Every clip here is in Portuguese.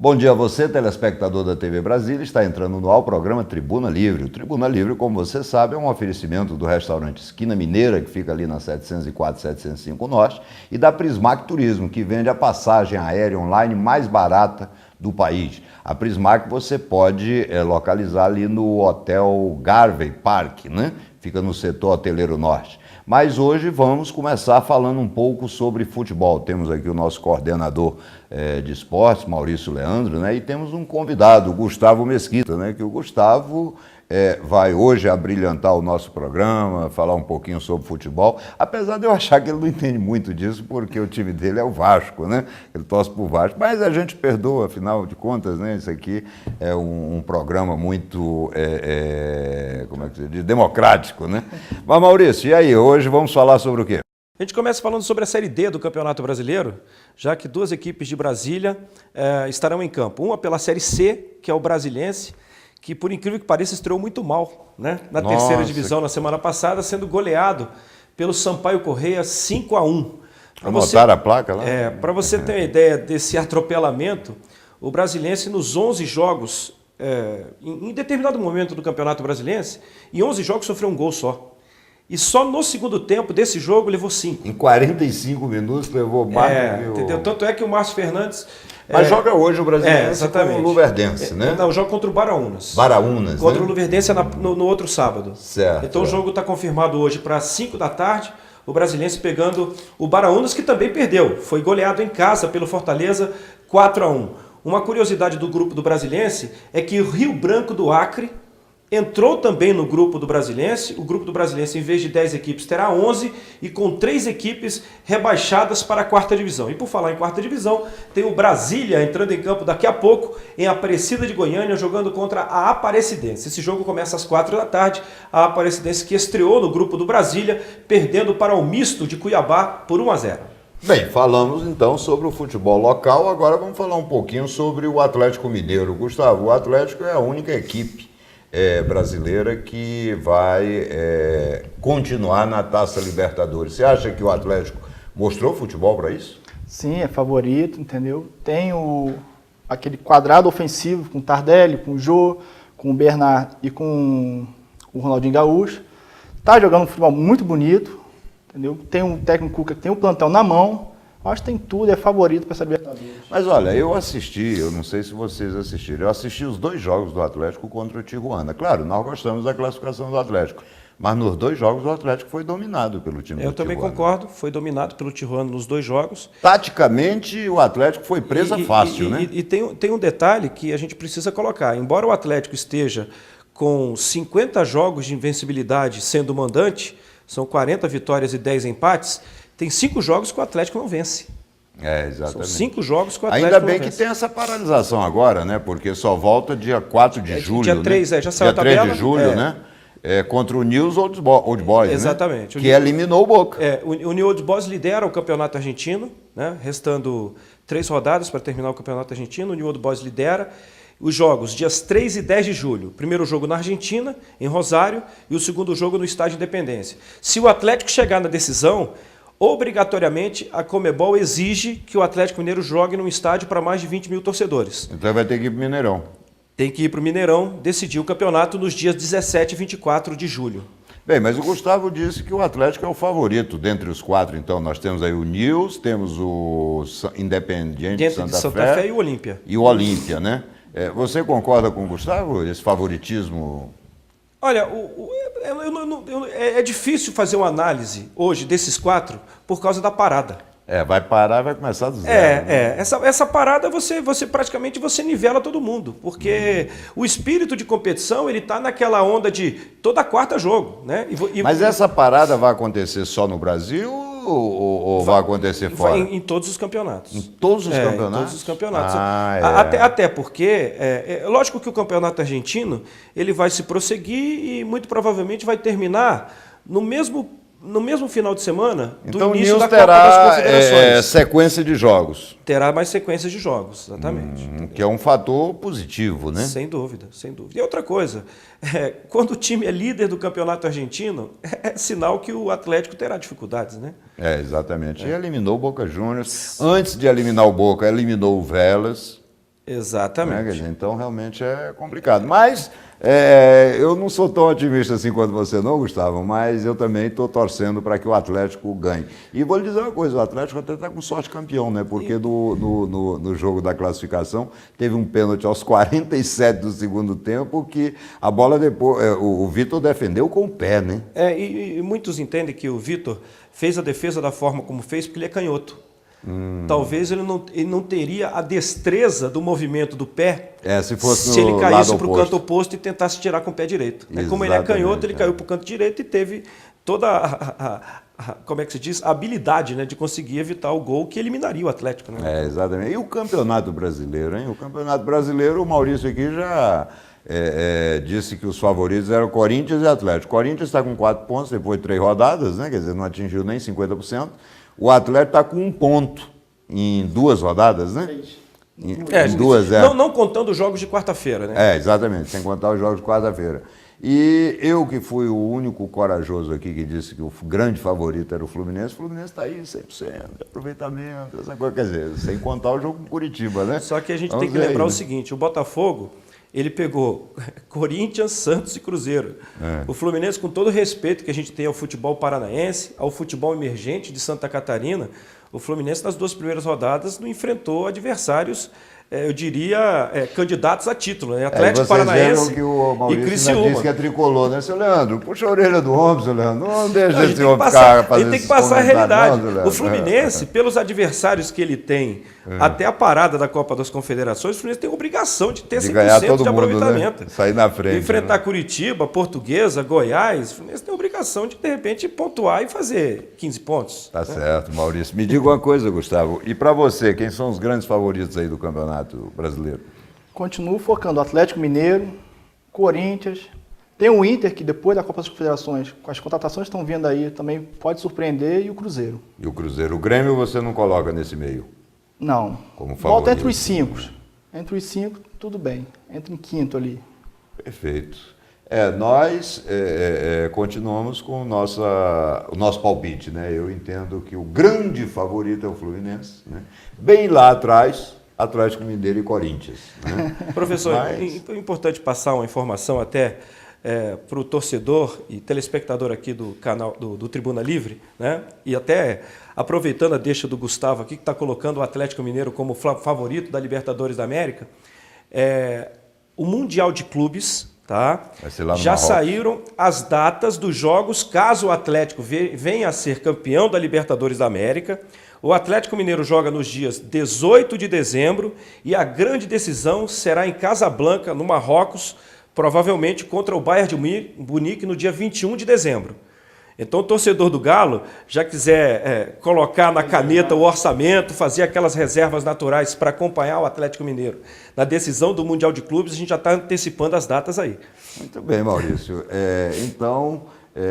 Bom dia a você, telespectador da TV Brasília. Está entrando no ar o programa Tribuna Livre. O Tribuna Livre, como você sabe, é um oferecimento do restaurante Esquina Mineira, que fica ali na 704, 705 Norte, e da Prismac Turismo, que vende a passagem aérea online mais barata do país. A Prismac você pode localizar ali no Hotel Garvey Park, né? Fica no setor hoteleiro norte. Mas hoje vamos começar falando um pouco sobre futebol. Temos aqui o nosso coordenador de esportes, Maurício Leandro, né? E temos um convidado, o Gustavo Mesquita, né? Que o Gustavo vai hoje abrilhantar o nosso programa, falar um pouquinho sobre futebol, apesar de eu achar que ele não entende muito disso, porque o time dele é o Vasco, né? Ele torce pro Vasco, mas a gente perdoa, afinal de contas, né? Isso aqui é um programa muito, como é que se diz, democrático, né? Mas Maurício, e aí, hoje vamos falar sobre o quê? A gente começa falando sobre a Série D do Campeonato Brasileiro, já que duas equipes de Brasília estarão em campo. Uma pela Série C, que é o Brasiliense, que por incrível que pareça estreou muito mal, né? Na terceira divisão na semana passada, sendo goleado pelo Sampaio Corrêa 5-1. Anotaram a placa lá? Para você ter uma ideia desse atropelamento, o Brasiliense nos 11 jogos, em determinado momento do Campeonato Brasiliense, em 11 jogos sofreu um gol só. E só no segundo tempo desse jogo levou 5. Em 45 minutos levou mais. Entendeu? Tanto é que o Márcio Fernandes... Mas joga hoje o Brasiliense com o Luverdense, né? Não, joga contra o Baraunas. Baraunas, contra né? o Luverdense no outro sábado. Certo. Então o jogo está confirmado hoje para 5 da tarde, o Brasiliense pegando o Baraunas, que também perdeu. Foi goleado em casa pelo Fortaleza 4-1. Uma curiosidade do grupo do Brasiliense é que o Rio Branco do Acre entrou também no grupo do Brasiliense. O grupo do Brasiliense, em vez de 10 equipes, terá 11 e com 3 equipes rebaixadas para a quarta divisão. E por falar em quarta divisão, tem o Brasília entrando em campo daqui a pouco em Aparecida de Goiânia, jogando contra a Aparecidense. Esse jogo começa às 4 da tarde. A Aparecidense, que estreou no grupo do Brasília, perdendo para o Misto de Cuiabá por 1-0. Bem, falamos então sobre o futebol local, agora vamos falar um pouquinho sobre o Atlético Mineiro. Gustavo, o Atlético é a única equipe brasileira que vai continuar na Taça Libertadores. Você acha que o Atlético mostrou futebol para isso? Sim, é favorito, entendeu? Tem aquele quadrado ofensivo com o Tardelli, com o Jô, com o Bernard e com o Ronaldinho Gaúcho. Tá jogando um futebol muito bonito, entendeu? Tem um técnico que tem o plantão na mão. Acho que tem tudo, é favorito para essa Libertadores. Mas olha, eu não sei se vocês assistiram, eu assisti os 2 jogos do Atlético contra o Tijuana. Claro, nós gostamos da classificação do Atlético, mas nos 2 jogos o Atlético foi dominado pelo time do Tijuana. Eu também concordo, foi dominado pelo Tijuana nos 2 jogos. Taticamente, o Atlético foi presa fácil, né? E tem um detalhe que a gente precisa colocar. Embora o Atlético esteja com 50 jogos de invencibilidade sendo mandante, são 40 vitórias e 10 empates, tem 5 jogos que o Atlético não vence. Exatamente. São 5 jogos que o Atlético Ainda não bem vence. Que tem essa paralisação agora, né? Porque só volta dia 4 de julho. Dia 3, né? já saiu a tabela. Dia 3 de julho, né? Contra o News Old Boys, exatamente. Né? Que eliminou o Boca. O New Old Boys lidera o campeonato argentino, né? Restando 3 rodadas para terminar o campeonato argentino. O New Old Boys lidera os jogos dias 3 e 10 de julho. O primeiro jogo na Argentina, em Rosário, e o segundo jogo no Estádio Independência. Se o Atlético chegar na decisão, obrigatoriamente a Conmebol exige que o Atlético Mineiro jogue num estádio para mais de 20 mil torcedores. Então vai ter que ir para o Mineirão. Tem que ir para o Mineirão decidir o campeonato nos dias 17 e 24 de julho. Bem, mas o Gustavo disse que o Atlético é o favorito dentre os 4. Então nós temos aí o News, temos o Independiente Santa Fé e o Olímpia. E o Olímpia, né? Você concorda com o Gustavo, esse favoritismo? Olha, é difícil fazer uma análise hoje desses 4 por causa da parada. Vai parar e vai começar do zero. Né? Essa parada você praticamente nivela todo mundo, porque o espírito de competição ele está naquela onda de toda quarta jogo, né? Mas essa parada vai acontecer só no Brasil ou vai acontecer fora? Em todos os campeonatos. Em todos os campeonatos? Em todos os campeonatos. Até porque, lógico que o campeonato argentino ele vai se prosseguir e muito provavelmente vai terminar no mesmo final de semana do então, início da terá, Copa das Confederações. Sequência de jogos. Terá mais sequências de jogos, exatamente. Que é um fator positivo, né? Sem dúvida, sem dúvida. E outra coisa, quando o time é líder do campeonato argentino, é sinal que o Atlético terá dificuldades, né? Exatamente. E eliminou o Boca Juniors. Antes de eliminar o Boca, eliminou o Vélez. Exatamente. Quer dizer, então, realmente é complicado. Mas eu não sou tão otimista assim quanto você não, Gustavo, mas eu também estou torcendo para que o Atlético ganhe. E vou lhe dizer uma coisa, o Atlético até está com sorte campeão, né? Porque no jogo da classificação teve um pênalti aos 47 do segundo tempo que a bola depois... o Vitor defendeu com o pé, né? E muitos entendem que o Vitor fez a defesa da forma como fez porque ele é canhoto. Talvez ele não teria a destreza do movimento do pé se ele caísse para o canto oposto e tentasse tirar com o pé direito. Como ele é canhoto, ele caiu para o canto direito e teve toda como é que se diz? A habilidade, né, de conseguir evitar o gol que eliminaria o Atlético. Né? Exatamente. E o Campeonato Brasileiro, hein? O Campeonato Brasileiro, o Maurício aqui já disse que os favoritos eram Corinthians e Atlético. O Corinthians está com 4 pontos depois de 3 rodadas, né? Quer dizer, não atingiu nem 50%. O Atlético está com 1 ponto em 2 rodadas, né? Em 2, Não contando os jogos de quarta-feira, né? Exatamente, sem contar os jogos de quarta-feira. E eu que fui o único corajoso aqui que disse que o grande favorito era o Fluminense está aí 100% de aproveitamento, essa coisa, quer dizer, sem contar o jogo com Curitiba, né? Só que a gente tem que lembrar o seguinte, o Botafogo, ele pegou Corinthians, Santos e Cruzeiro. O Fluminense, com todo o respeito que a gente tem ao futebol paranaense, ao futebol emergente de Santa Catarina, o Fluminense nas 2 primeiras rodadas não enfrentou adversários, eu diria, candidatos a título, né? Atlético Paranaense que o Maurício e Criciúma. Disse que é tricolor, né, seu Leandro? Puxa a orelha do homem, seu Leandro. Não deixa esse homem ficar fazendo. Ele tem que passar a realidade. Não, o Fluminense, pelos adversários que ele tem, até a parada da Copa das Confederações, o Fluminense tem obrigação de ter 100% de aproveitamento. Né? Sair na frente. Enfrentar Curitiba, Portuguesa, Goiás, o Fluminense tem obrigação de repente, pontuar e fazer 15 pontos. Tá certo, Maurício. Me diga uma coisa, Gustavo. E para você, quem são os grandes favoritos aí do Campeonato Brasileiro? Continuo focando Atlético Mineiro, Corinthians. Tem o Inter, que depois da Copa das Confederações, com as contratações que estão vindo aí, também pode surpreender, e o Cruzeiro. E o Cruzeiro? O Grêmio você não coloca nesse meio? Não. Como favorito? Volta entre os 5. Entre os 5, tudo bem. Entra em quinto ali. Perfeito. Nós continuamos com o nosso palpite, né? Eu entendo que o grande favorito é o Fluminense, né? Bem lá atrás, Atlético Mineiro e Corinthians. Né? Professor, é importante passar uma informação até para o torcedor e telespectador aqui do canal do Tribuna Livre, né? E até aproveitando a deixa do Gustavo aqui, que está colocando o Atlético Mineiro como favorito da Libertadores da América, o Mundial de Clubes, tá? Já saíram as datas dos jogos, caso o Atlético venha a ser campeão da Libertadores da América. O Atlético Mineiro joga nos dias 18 de dezembro e a grande decisão será em Casablanca, no Marrocos, provavelmente contra o Bayern de Munique no dia 21 de dezembro. Então o torcedor do Galo já quiser colocar na caneta o orçamento, fazer aquelas reservas naturais para acompanhar o Atlético Mineiro na decisão do Mundial de Clubes, a gente já está antecipando as datas aí. Muito bem, Maurício. Então...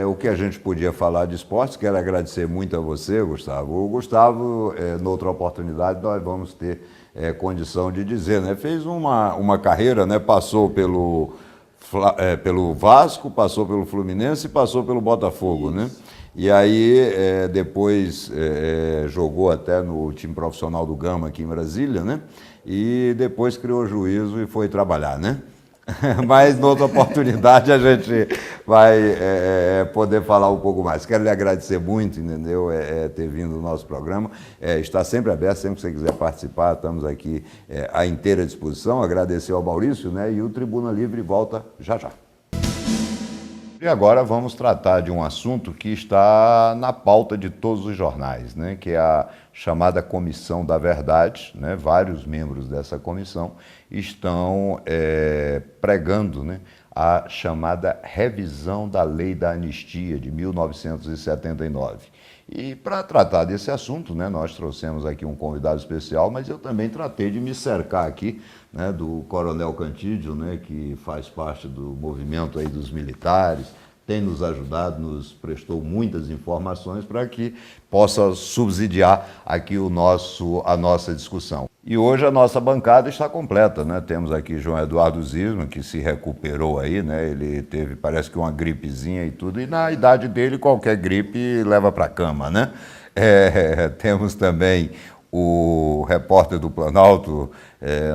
o que a gente podia falar de esportes, quero agradecer muito a você, Gustavo. O Gustavo, noutra oportunidade, nós vamos ter condição de dizer, né? Fez uma carreira, né? Passou pelo Vasco, passou pelo Fluminense e passou pelo Botafogo, né? E aí, depois jogou até no time profissional do Gama aqui em Brasília, né? E depois criou juízo e foi trabalhar, né? Mas, noutra oportunidade, a gente vai poder falar um pouco mais. Quero lhe agradecer muito, entendeu? Ter vindo no nosso programa. Está sempre aberto, sempre que você quiser participar, estamos aqui à inteira disposição. Agradecer ao Maurício, né? E o Tribuna Livre volta já já. E agora vamos tratar de um assunto que está na pauta de todos os jornais, né? Que é a chamada Comissão da Verdade, né? Vários membros dessa comissão estão pregando, né, a chamada revisão da Lei da Anistia de 1979. E para tratar desse assunto, né, nós trouxemos aqui um convidado especial, mas eu também tratei de me cercar aqui, né, do Coronel Cantídio, né, que faz parte do movimento aí dos militares, tem nos ajudado, nos prestou muitas informações para que possa subsidiar aqui a nossa discussão. E hoje a nossa bancada está completa, né? Temos aqui João Eduardo Zisman, que se recuperou aí, né? Ele teve, parece que uma gripezinha e tudo, e na idade dele qualquer gripe leva para a cama, né? Temos também o repórter do Planalto,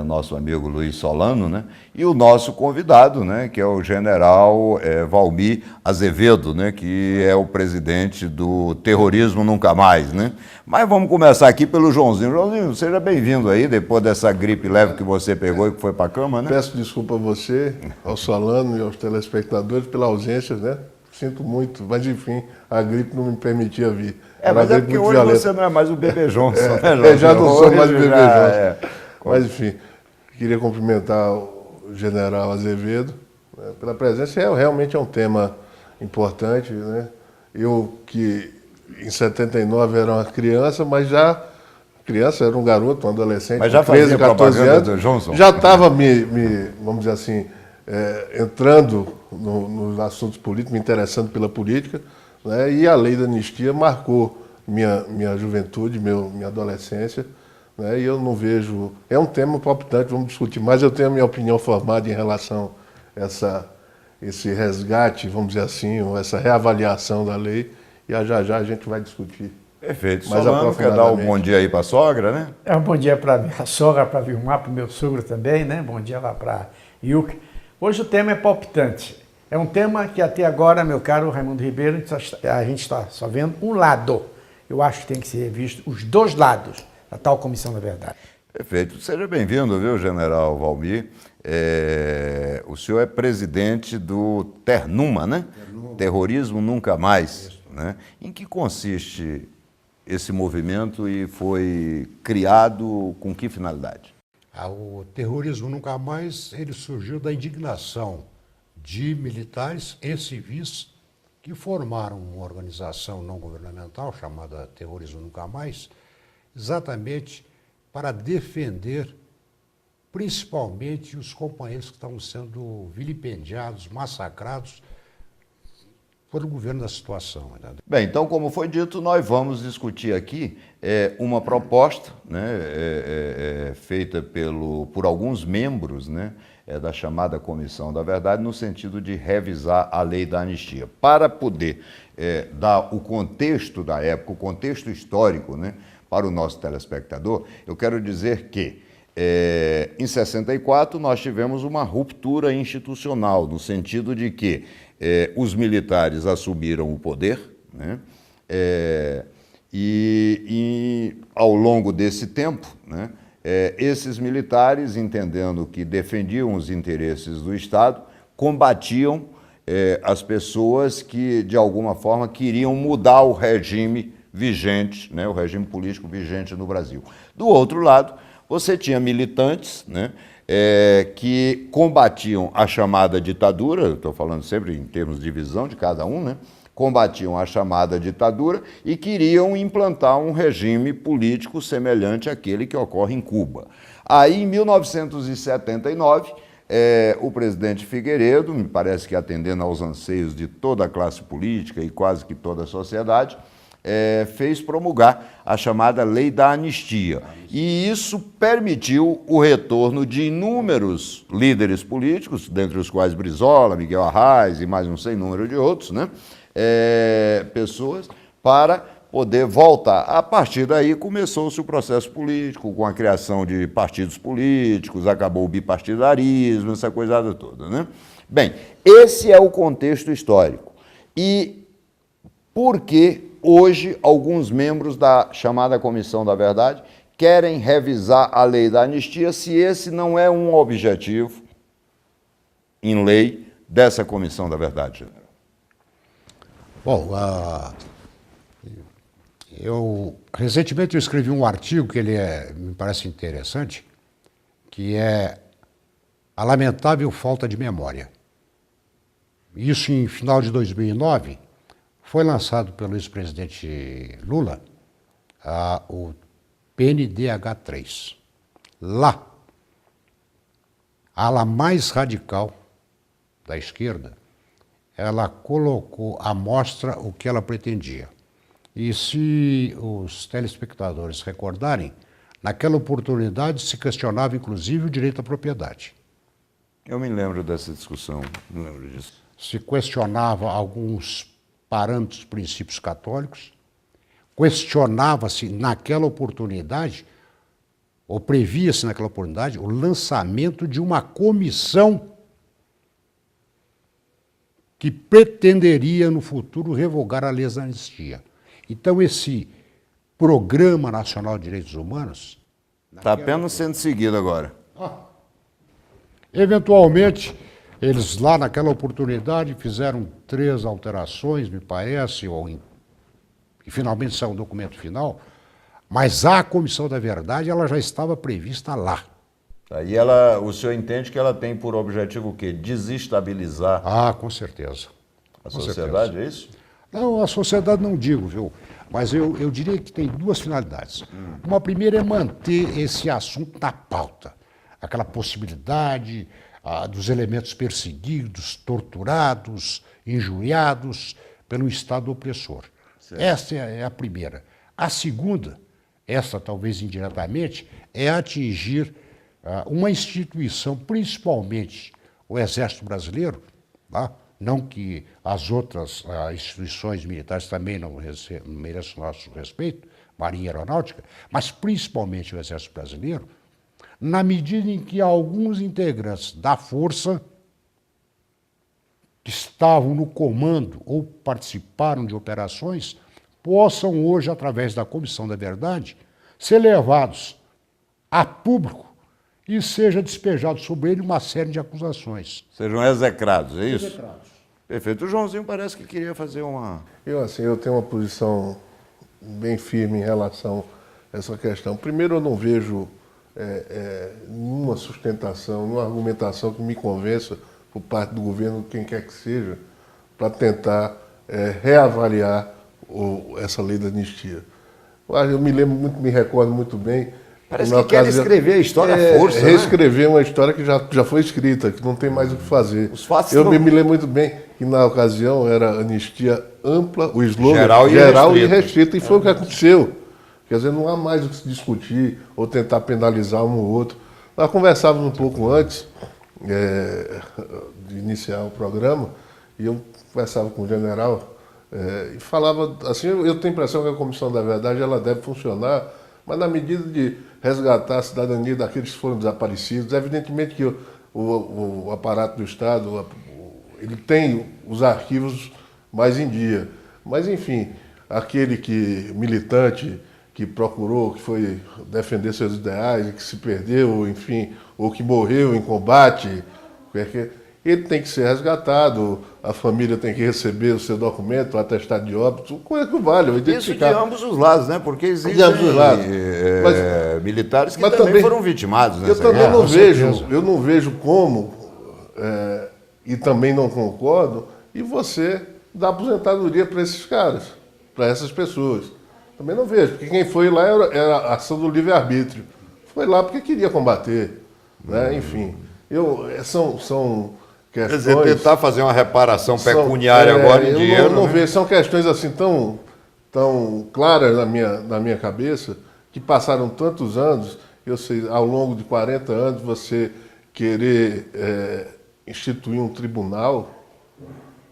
nosso amigo Luiz Solano, né? E o nosso convidado, né? Que é o general Valmir Azevedo, né? Que é o presidente do Terrorismo Nunca Mais, né? Mas vamos começar aqui pelo Joãozinho. Joãozinho, seja bem-vindo aí, depois dessa gripe leve que você pegou e que foi para a cama, né? Peço desculpa a você, ao Solano e aos telespectadores pela ausência, né? Sinto muito, mas enfim, a gripe não me permitia vir. Mas é porque hoje você não é mais o Bebê Johnson, né, Joãozinho? Já não sou mais o Bebê Johnson. É. Mas enfim, queria cumprimentar o general Azevedo, né, pela presença. Realmente é um tema importante, né? Eu que em 79 era uma criança, mas já criança, era um garoto, um adolescente, mas já com 13, 14 anos, do Johnson. Já estava vamos dizer assim, entrando nos assuntos políticos, me interessando pela política, né? E a lei da anistia marcou minha juventude, minha adolescência, né? E eu não vejo... É um tema palpitante, vamos discutir, mas eu tenho a minha opinião formada em relação a esse resgate, vamos dizer assim, ou essa reavaliação da lei, e já a gente vai discutir. Perfeito. Mais Solano, quer dar um bom dia aí para a sogra, né? Um bom dia para minha sogra, para Vilmar, para o meu sogro também, né? Bom dia lá para Ilk. Hoje o tema é palpitante. É um tema que até agora, meu caro Raimundo Ribeiro, a gente está só vendo um lado. Eu acho que tem que ser visto os dois lados da tal Comissão da Verdade. Perfeito. Seja bem-vindo, viu, general Valmir? O senhor é presidente do TERNUMA, né? Terrorismo Nunca Mais. Né? Em que consiste esse movimento e foi criado com que finalidade? O Terrorismo Nunca Mais, ele surgiu da indignação de militares e civis que formaram uma organização não governamental chamada Terrorismo Nunca Mais, exatamente para defender principalmente os companheiros que estavam sendo vilipendiados, massacrados por o governo da situação. Entendeu? Bem, então, como foi dito, nós vamos discutir aqui uma proposta, né, feita por alguns membros, né, da chamada Comissão da Verdade, no sentido de revisar a lei da anistia. Para poder dar o contexto da época, o contexto histórico, né, para o nosso telespectador, eu quero dizer que, em 64, nós tivemos uma ruptura institucional, no sentido de que os militares assumiram o poder, né? E ao longo desse tempo, né, esses militares, entendendo que defendiam os interesses do Estado, combatiam as pessoas que, de alguma forma, queriam mudar o regime vigente, né, o regime político vigente no Brasil. Do outro lado, você tinha militantes, né, que combatiam a chamada ditadura, estou falando sempre em termos de visão de cada um, né? Combatiam a chamada ditadura e queriam implantar um regime político semelhante àquele que ocorre em Cuba. Aí, em 1979, o presidente Figueiredo, me parece que atendendo aos anseios de toda a classe política e quase que toda a sociedade, fez promulgar a chamada Lei da Anistia. E isso permitiu o retorno de inúmeros líderes políticos, dentre os quais Brizola, Miguel Arraes e mais um sem número de outros, né? Pessoas, para poder voltar. A partir daí começou-se o processo político, com a criação de partidos políticos, acabou o bipartidarismo, essa coisada toda, né? Bem, esse é o contexto histórico. E por que hoje alguns membros da chamada Comissão da Verdade querem revisar a lei da anistia, se esse não é um objetivo em lei dessa Comissão da Verdade, general? Bom, recentemente eu escrevi um artigo que me parece interessante, que é a lamentável falta de memória. Isso em final de 2009, foi lançado pelo ex-presidente Lula o PNDH3. Lá, a ala mais radical da esquerda, ela colocou à mostra o que ela pretendia. E se os telespectadores recordarem, naquela oportunidade se questionava inclusive o direito à propriedade. Eu me lembro dessa discussão, me lembro disso. Se questionava alguns parâmetros, princípios católicos, questionava-se naquela oportunidade, ou previa-se naquela oportunidade, o lançamento de uma comissão que pretenderia, no futuro, revogar a lei da anistia. Então, esse Programa Nacional de Direitos Humanos... Está apenas sendo seguido agora. Eventualmente, eles lá naquela oportunidade fizeram 3 alterações, me parece, e finalmente saiu um documento final, mas a Comissão da Verdade ela já estava prevista lá. Aí o senhor entende que ela tem por objetivo o quê? Desestabilizar Ah, com certeza. a sociedade, é isso? Não, a sociedade não digo, viu? Mas eu diria que tem 2 finalidades. Uma primeira é manter esse assunto na pauta. Aquela possibilidade dos elementos perseguidos, torturados, injuriados pelo Estado opressor. Certo. Essa é a primeira. A segunda, essa talvez indiretamente, é atingir uma instituição, principalmente o Exército Brasileiro, tá? Não que as outras instituições militares também não mereçam nosso respeito, Marinha e Aeronáutica, mas principalmente o Exército Brasileiro, na medida em que alguns integrantes da força que estavam no comando ou participaram de operações possam hoje, através da Comissão da Verdade, ser levados a público e seja despejado sobre ele uma série de acusações. Sejam execrados, é isso? Execrados. Perfeito. O Joãozinho parece que queria fazer uma... Eu tenho uma posição bem firme em relação a essa questão. Primeiro, eu não vejo nenhuma sustentação, nenhuma argumentação que me convença, por parte do governo, quem quer que seja, para tentar reavaliar essa lei da anistia. Eu me recordo muito bem. Parece que quer escrever a história à força, reescrever uma história que já foi escrita, que não tem mais o que fazer. Os fatos eu não... me lembro muito bem que na ocasião era anistia ampla, o slogan geral e restrita, e foi o que aconteceu. Quer dizer, não há mais o que se discutir ou tentar penalizar um ou outro. Nós conversávamos um pouco antes de iniciar o programa, e eu conversava com o general e falava assim, eu tenho a impressão que a Comissão da Verdade ela deve funcionar, mas na medida de resgatar a cidadania daqueles que foram desaparecidos. Evidentemente que o aparato do Estado ele tem os arquivos mais em dia, mas enfim, aquele militante que procurou, que foi defender seus ideais, que se perdeu, enfim, ou que morreu em combate, ele tem que ser resgatado, a família tem que receber o seu documento, o atestado de óbito, coisa que vale. Isso de ambos os lados, né? Porque existem de ambos os lados. militares que também foram vitimados nessa guerra. Eu também não vejo certeza. Como, e também não concordo, e você dá aposentadoria para esses caras, para essas pessoas. Também não vejo, porque quem foi lá era a ação do livre-arbítrio. Foi lá porque queria combater, né? Enfim, são questões... Quer dizer, tentar fazer uma reparação pecuniária agora em dinheiro... Eu não vejo, são questões assim tão claras na minha cabeça, que passaram tantos anos, eu sei, ao longo de 40 anos, você querer instituir um tribunal,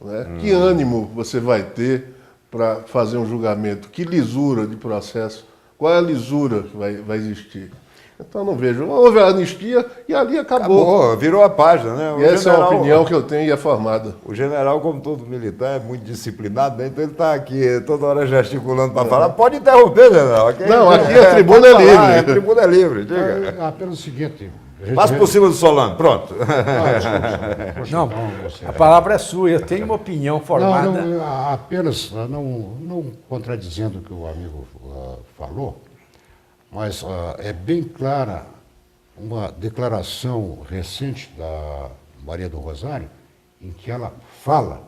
né? Que ânimo você vai ter para fazer um julgamento? Que lisura de processo? Qual é a lisura que vai existir? Então não vejo. Houve a anistia e ali acabou. Virou a página, né? Essa é a opinião que eu tenho e é formada. O general, como todo militar, é muito disciplinado, né? Então ele está aqui toda hora gesticulando para falar. Pode interromper, general. Aqui a tribuna é livre. A tribuna é livre, diga. Apenas o seguinte... Passa por cima do Solano, pronto. Não, a palavra é sua, eu tenho uma opinião formada. Apenas, não contradizendo o que o amigo falou, mas é bem clara uma declaração recente da Maria do Rosário, em que ela fala,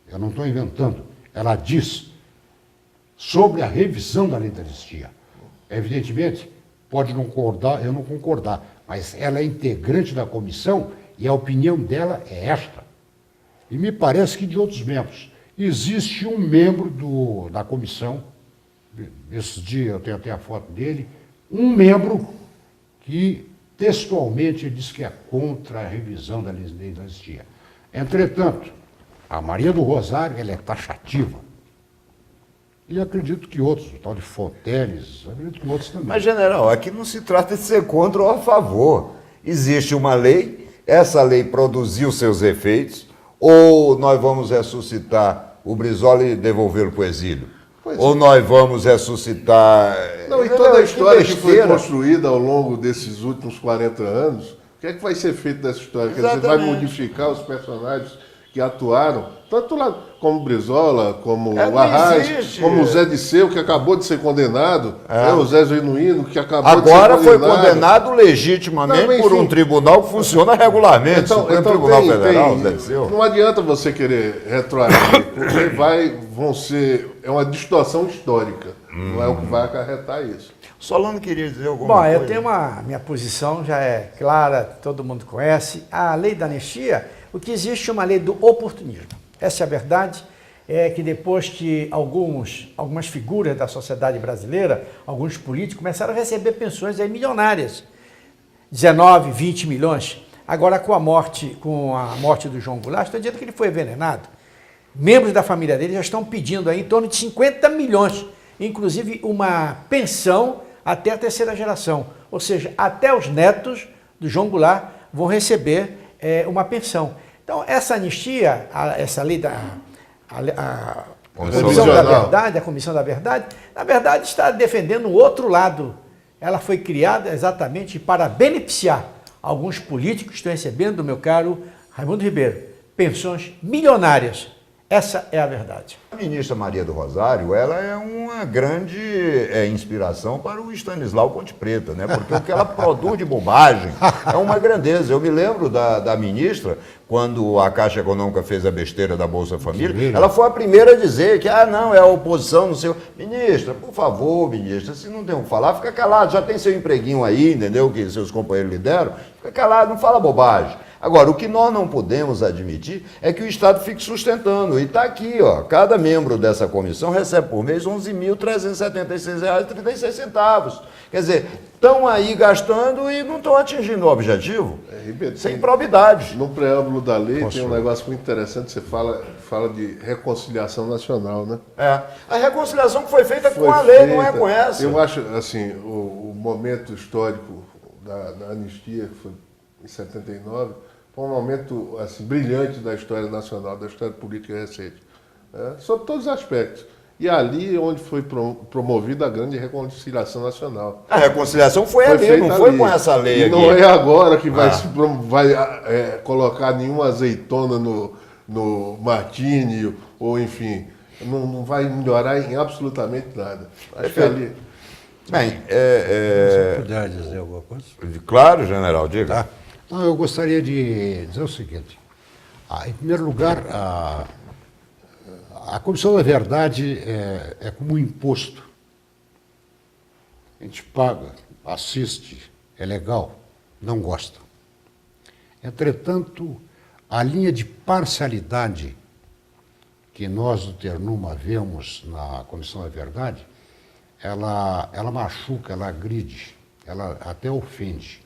eu não estou inventando, ela diz sobre a revisão da lei da anistia. Evidentemente, pode não concordar, eu não concordar, mas ela é integrante da comissão e a opinião dela é esta. E me parece que de outros membros. Existe um membro da comissão, esses dias eu tenho até a foto dele, um membro que textualmente diz que é contra a revisão da lei da anistia. Entretanto, a Maria do Rosário ela é taxativa. E acredito que outros, o tal de Fonteles, acredito que outros também. Mas, general, aqui não se trata de ser contra ou a favor. Existe uma lei, essa lei produziu seus efeitos, ou nós vamos ressuscitar o Brizola e devolvê-lo para o exílio? Ou nós vamos ressuscitar... Não, e toda a história que foi besteira. construída ao longo desses últimos 40 anos, o que é que vai ser feito dessa história? Quer dizer, vai Exatamente. modificar os personagens que atuaram, tanto lá como Brizola, como o não Arraes, existe. como o Zé Disseu, que acabou de ser condenado, o Zé Genuíno, que acabou Agora de ser foi condenado. condenado legitimamente Não, por um enfim. tribunal que funciona regularmente, Supremo Tribunal Federal, Zé Disseu. não adianta você querer retroagir, porque é uma distorção histórica, não é o que vai acarretar isso. Solano queria dizer alguma Bom, coisa. eu tenho minha posição já é clara, todo mundo conhece. A lei da anistia, o que existe é uma lei do oportunismo. Essa é a verdade, é que depois que algumas figuras da sociedade brasileira, alguns políticos, começaram a receber pensões aí milionárias, 19, 20 milhões. Agora, com a morte do João Goulart, estou dizendo que ele foi envenenado. Membros da família dele já estão pedindo aí em torno de 50 milhões, inclusive uma pensão até a terceira geração. Ou seja, até os netos do João Goulart vão receber uma pensão. Então, essa anistia, essa lei a Comissão da Verdade, a Comissão da Verdade, na verdade está defendendo o outro lado. Ela foi criada exatamente para beneficiar alguns políticos que estão recebendo, do meu caro Raimundo Ribeiro, pensões milionárias. Essa é a verdade. A ministra Maria do Rosário, ela é uma grande inspiração para o Stanislau Ponte Preta, né? Porque o que ela produz de bobagem é uma grandeza. Eu me lembro da ministra, quando a Caixa Econômica fez a besteira da Bolsa Família, ela foi a primeira a dizer que, não, é a oposição, não sei o... Ministra, por favor, ministra, se não tem o que falar, fica calado, já tem seu empreguinho aí, entendeu? Que seus companheiros lhe deram, fica calado, não fala bobagem. Agora, o que nós não podemos admitir é que o Estado fique sustentando. E está aqui, ó, cada membro dessa comissão recebe por mês R$ 11.376,36. Quer dizer, estão aí gastando e não estão atingindo o objetivo. Ribeiro, sem probidade. No preâmbulo da lei tem um negócio muito interessante, você fala de reconciliação nacional, né? A reconciliação que foi feita com a lei, não é com essa. Eu acho, assim, o momento histórico da anistia, que foi em 79, foi um momento assim, brilhante da história nacional, da história política recente, sob todos os aspectos. E ali onde foi promovida a grande reconciliação nacional. A reconciliação foi ali, não foi com essa lei aqui. Não é agora que vai colocar nenhuma azeitona no martini, ou enfim, não vai melhorar em absolutamente nada. Acho que ali... Bem, Se puder dizer alguma coisa. Claro, general, diga. Tá? Não, eu gostaria de dizer o seguinte. Em primeiro lugar, a Comissão da Verdade é como um imposto. A gente paga, assiste, é legal, não gosta. Entretanto, a linha de parcialidade que nós do Ternuma vemos na Comissão da Verdade, ela machuca, ela agride, ela até ofende.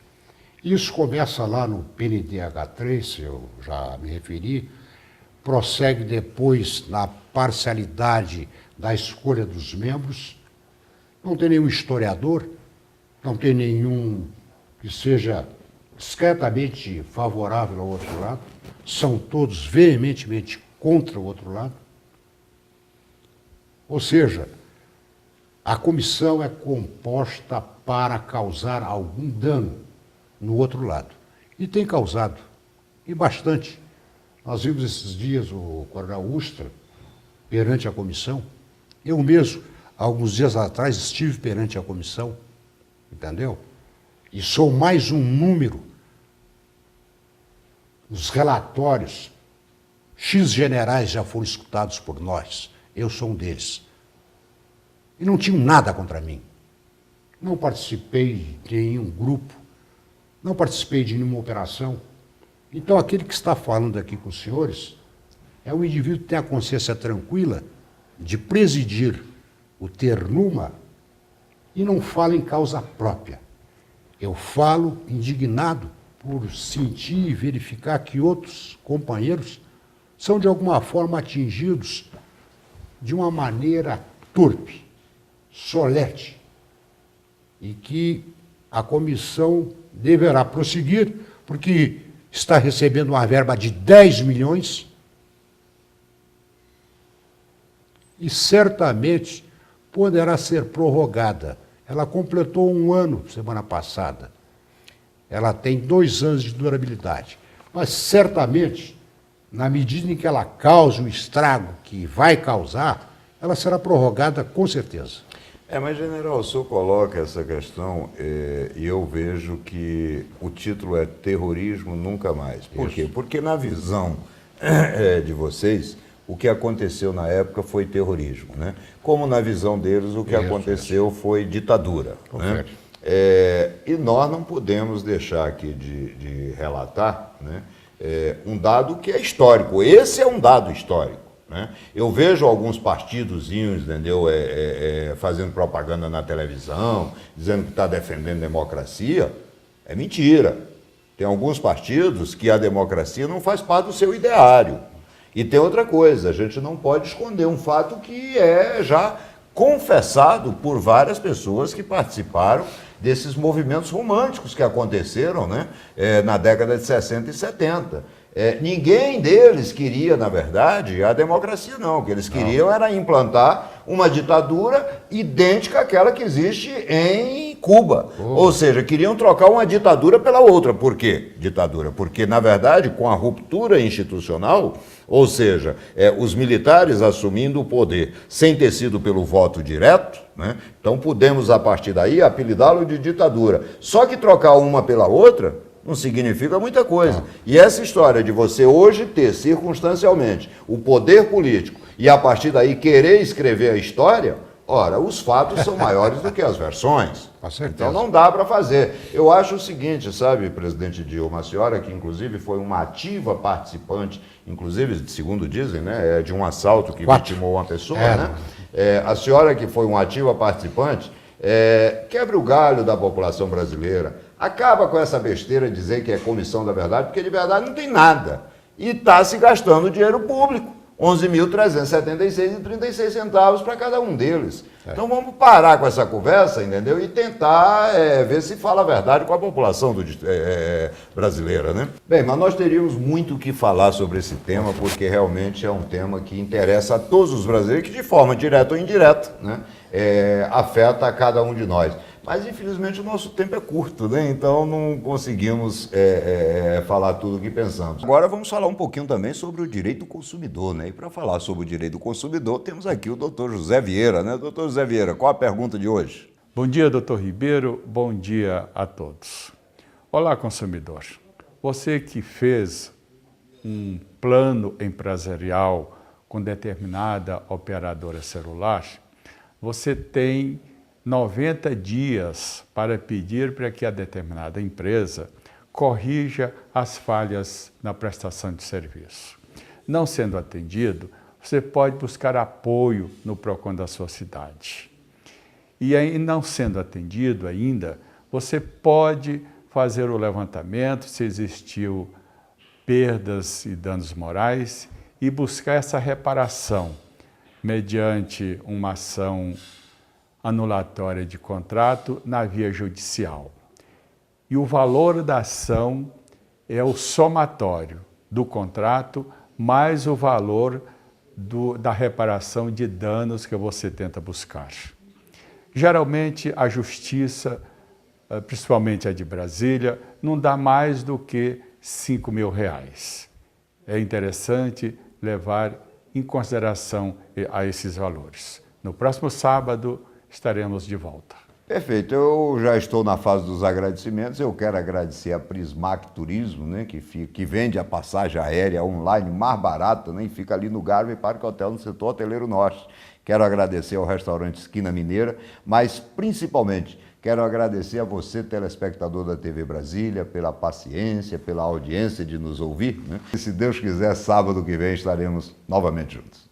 Isso começa lá no PNDH3, eu já me referi, prossegue depois na parcialidade da escolha dos membros. Não tem nenhum historiador, não tem nenhum que seja discretamente favorável ao outro lado, são todos veementemente contra o outro lado. Ou seja, a comissão é composta para causar algum dano no outro lado. E tem causado, e bastante. Nós vimos esses dias o coronel Ustra perante a comissão. Eu mesmo, alguns dias atrás, estive perante a comissão, entendeu? E sou mais um número nos relatórios. X generais já foram escutados por nós. Eu sou um deles. E não tinham nada contra mim. Não participei de nenhum grupo, não participei de nenhuma operação. Então, aquele que está falando aqui com os senhores é um indivíduo que tem a consciência tranquila de presidir o Ternuma e não fala em causa própria. Eu falo indignado por sentir e verificar que outros companheiros são, de alguma forma, atingidos de uma maneira torpe, solerte, e que a comissão deverá prosseguir, porque está recebendo uma verba de 10 milhões e certamente poderá ser prorrogada. Ela completou 1 ano semana passada. Ela tem 2 anos de durabilidade. Mas certamente, na medida em que ela cause o estrago que vai causar, ela será prorrogada com certeza. Mas, general, o senhor coloca essa questão e eu vejo que o título é Terrorismo Nunca Mais. Por quê? Porque na visão de vocês, o que aconteceu na época foi terrorismo, né? Como na visão deles, o que aconteceu foi ditadura. Né? E nós não podemos deixar aqui de relatar, né, um dado que é histórico. Esse é um dado histórico. Né? Eu vejo alguns partidozinhos, entendeu, fazendo propaganda na televisão, dizendo que está defendendo democracia. É mentira. Tem alguns partidos que a democracia não faz parte do seu ideário. E tem outra coisa, a gente não pode esconder um fato que é já confessado por várias pessoas que participaram desses movimentos românticos que aconteceram, né, na década de 60 e 70. Ninguém deles queria, na verdade, a democracia, não. O que eles queriam era implantar uma ditadura idêntica àquela que existe em Cuba. Ou seja, queriam trocar uma ditadura pela outra. Por quê? Ditadura. Porque, na verdade, com a ruptura institucional, ou seja, os militares assumindo o poder sem ter sido pelo voto direto, né, então podemos, a partir daí, apelidá-lo de ditadura. Só que trocar uma pela outra não significa muita coisa. E essa história de você hoje ter, circunstancialmente, o poder político e, a partir daí, querer escrever a história, ora, os fatos são maiores do que as versões. Com certeza. Então não dá para fazer. Eu acho o seguinte, sabe, presidente Dilma, a senhora que inclusive foi uma ativa participante, inclusive, segundo dizem, né, de um assalto que vitimou uma pessoa, né? A senhora que foi uma ativa participante, quebre o galho da população brasileira. Acaba com essa besteira de dizer que é comissão da verdade, porque de verdade não tem nada. E está se gastando dinheiro público. 11.376,36 centavos para cada um deles. Então vamos parar com essa conversa, entendeu? E tentar ver se fala a verdade com a população brasileira, né? Bem, mas nós teríamos muito o que falar sobre esse tema, porque realmente é um tema que interessa a todos os brasileiros, que de forma direta ou indireta, né, afeta a cada um de nós. Mas, infelizmente, o nosso tempo é curto, né? Então não conseguimos falar tudo o que pensamos. Agora vamos falar um pouquinho também sobre o direito do consumidor, né? E para falar sobre o direito do consumidor, temos aqui o doutor José Vieira, né? Doutor José Vieira, qual a pergunta de hoje? Bom dia, doutor Ribeiro. Bom dia a todos. Olá, consumidor. Você que fez um plano empresarial com determinada operadora celular, você tem 90 dias para pedir para que a determinada empresa corrija as falhas na prestação de serviço. Não sendo atendido, você pode buscar apoio no PROCON da sua cidade. E aí, não sendo atendido ainda, você pode fazer o levantamento se existiu perdas e danos morais e buscar essa reparação mediante uma ação anulatória de contrato na via judicial. E o valor da ação é o somatório do contrato mais o valor da reparação de danos que você tenta buscar. Geralmente, a justiça, principalmente a de Brasília, não dá mais do que R$5.000. É interessante levar em consideração a esses valores. No próximo sábado, estaremos de volta. Perfeito, eu já estou na fase dos agradecimentos. Eu quero agradecer a Prismac Turismo, né, que vende a passagem aérea online mais barata, né, e fica ali no Garvey Parque Hotel, no setor hoteleiro norte. Quero agradecer ao restaurante Esquina Mineira, mas principalmente quero agradecer a você, telespectador da TV Brasília, pela paciência, pela audiência de nos ouvir, né? E se Deus quiser, sábado que vem estaremos novamente juntos.